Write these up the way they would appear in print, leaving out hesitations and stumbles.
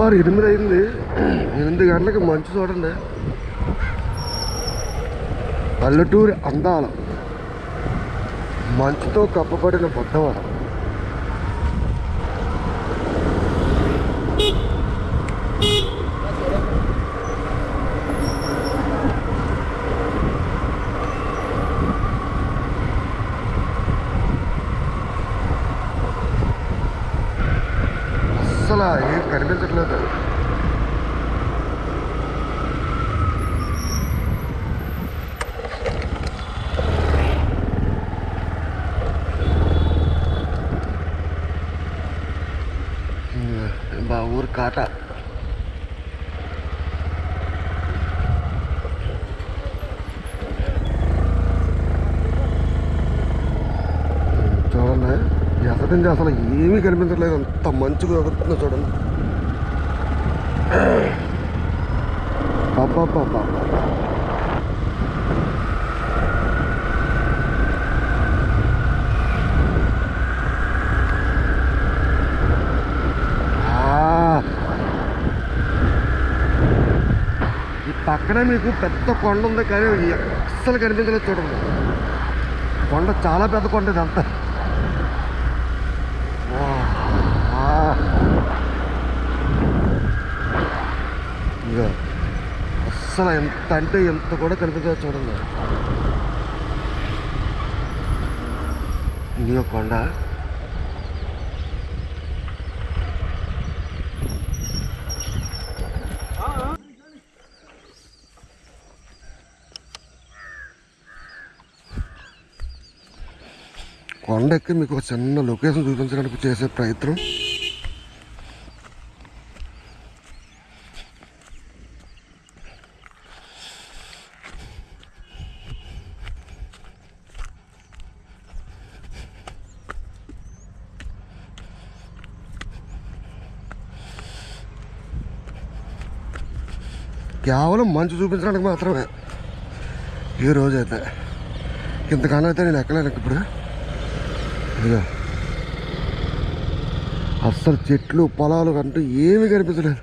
తెల్లవారు 8 అయింది. 8 గంటలకి మంచు చూడండి. పల్లెటూరి అందాల మంచుతో కప్పబడిన బుద్ధవారం. అస్సలు ఏం కనిపించట్లేదు. మా ఊరు కాట. చూడండి ఎక్కడి నుంచి అసలు ఏమీ కనిపించట్లేదు. అంత మంచుగా ఎగురుతుందో చూడండి. అబ్బాబ్బాబ్బా ఈ పక్కన మీకు పెద్ద కొండ ఉంది, కానీ అస్సలు కనిపించలేదు. చూడండి కొండ చాలా పెద్ద కొండ ఇదంతా. ఇక అస్సలు ఎంత అంటే ఎంత కూడా కనిపించదు. చూడండి ఇది ఒక కొండ. కొండ ఎక్కి మీకు ఒక చిన్న లొకేషన్ చూపించడానికి చేసే ప్రయత్నం. కేవలం మంచు చూపించడానికి మాత్రమే ఈ రోజైతే. ఇంతకన్నా అయితే నేను ఎక్కలేను ఇప్పుడు. ఇక అస్సలు చెట్లు పొలాలు అంటూ ఏమీ కనిపించలేదు.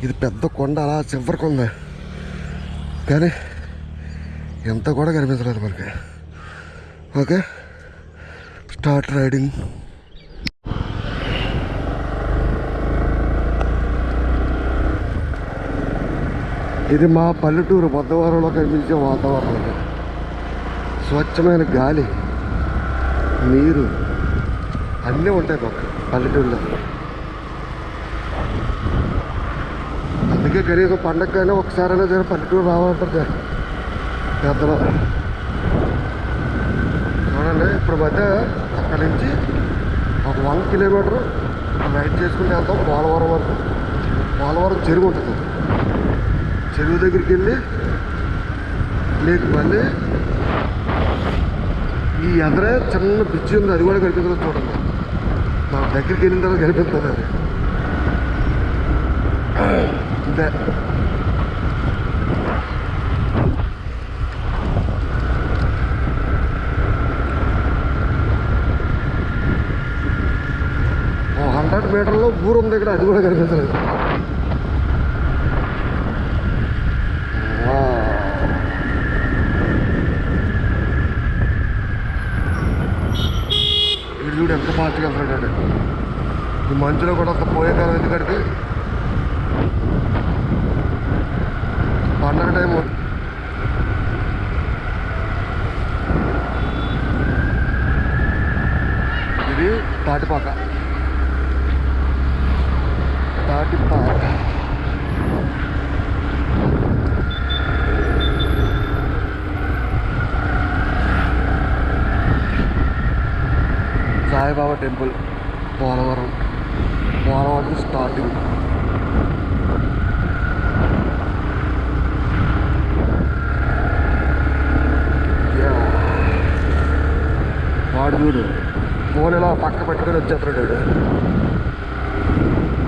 ఇది పెద్ద కొండ అలా చివరికి ఉంది, కానీ ఎంత కూడా కనిపించలేదు మనకి. Okay, start riding. ఇది మా పల్లెటూరు బుద్ధవారంలో కనిపించే వాతావరణం. స్వచ్ఛమైన గాలి, నీరు అన్నీ ఉంటాయి మాకు పల్లెటూరులో. అందుకే కనీసం పండగకైనా ఒకసారైనా సరే పల్లెటూరు రావాలంటారు పెద్దలు. చూడండి ఇప్పుడు మధ్య అక్కడి నుంచి ఒక 1 కిలోమీటర్ రైడ్ చేసుకుని వెళ్తాం పోలవరం వరకు. పోలవరం చెరువు ఉంటుంది. చెరువు దగ్గరికి వెళ్ళి మీకు మళ్ళీ ఈ ఎదరే చిన్న బ్రిడ్జి ఉంది, అది కూడా కనిపించదు. చూడండి నా దగ్గరికి వెళ్ళిన తర్వాత కనిపిస్తుంది అది. అంతే. ఓ 100 మీటర్లో ఊరు ఉంది ఇక్కడ, అది కూడా కనిపించలేదు. చూడు ఎంత ఫాస్ట్గా వెళ్తున్నాడు. ఈ మంచులో కూడా అంత పోయే కాలం ఎందుకంటే పండగ టైము. ఇది తాటిపాక. Saibaba temple Polavaram starting. వాడు చూడు ఫోన్ ఇలా పక్క పెట్టుకొని వచ్చేస్తున్నాడు.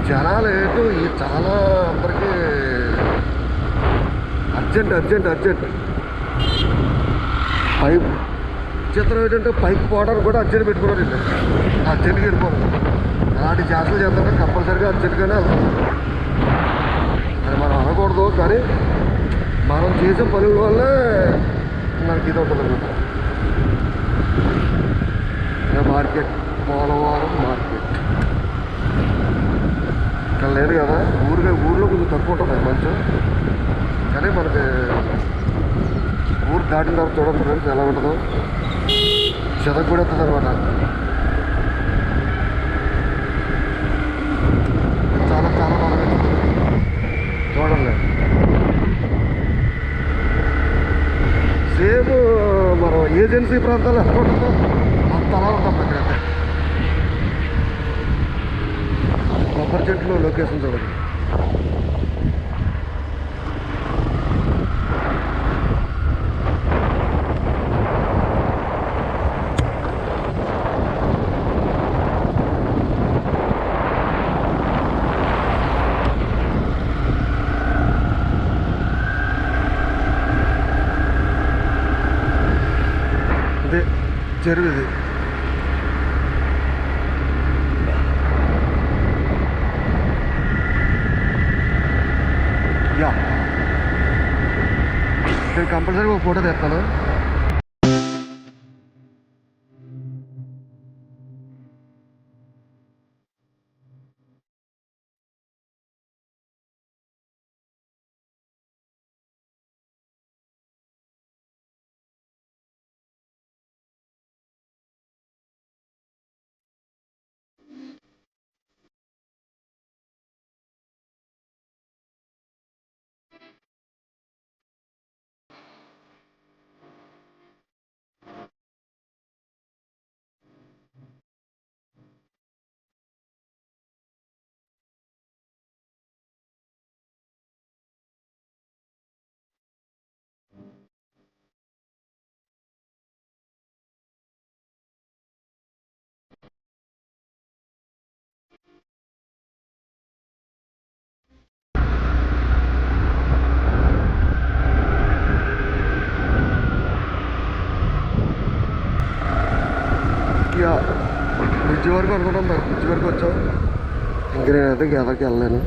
జనాలు ఏంటో ఈ చాలా అందరికీ అర్జెంట్ పైప్ చిత్రం ఏంటంటే పైకి పోవడానికి కూడా అర్జెంట్ పెట్టుకున్నారు. అర్జెంట్గా వెళ్ళిపోవడం అలాంటి జాతరలు చేస్తుంటే కంపల్సరీగా అర్జెంట్గానే వెళ్తాం. ఉండకూడదు, కానీ మనం చేసే పనుల వల్లే మనకి ఇది ఉంటుంది అనమాట. మార్కెట్, పోలవరం మార్కెట్ ఇక్కడ లేదు కదా. ఊర్లో కొంచెం తక్కువ ఉంటుంది కొంచెం, కానీ మనకి ఊరు దాటిన తర్వాత చూడండి ఫ్రెండ్స్ ఎలా ఉంటుందో. చెదకు కూడా వస్తుంది అనమాట. చాలా చాలా బాగా చూడండి. సేమ్ మనం ఏజెన్సీ ప్రాంతాలు ఎలా ఉంటుందో అంత అలా ఉంటాం ఇక్కడైతే. కొబ్బరి చెట్లు లొకేషన్ చూడండి. ఇదే చెరువు ఇది. యా, నేను కంపల్సరీగా ఒక ఫోటో తెస్తాను. యా, బ్రిడ్జ్ వరకు అనుకుంటాం. బ్రిడ్జ్ వరకు వచ్చాం. ఇంక నేనైతే గెదకి వెళ్ళలేను.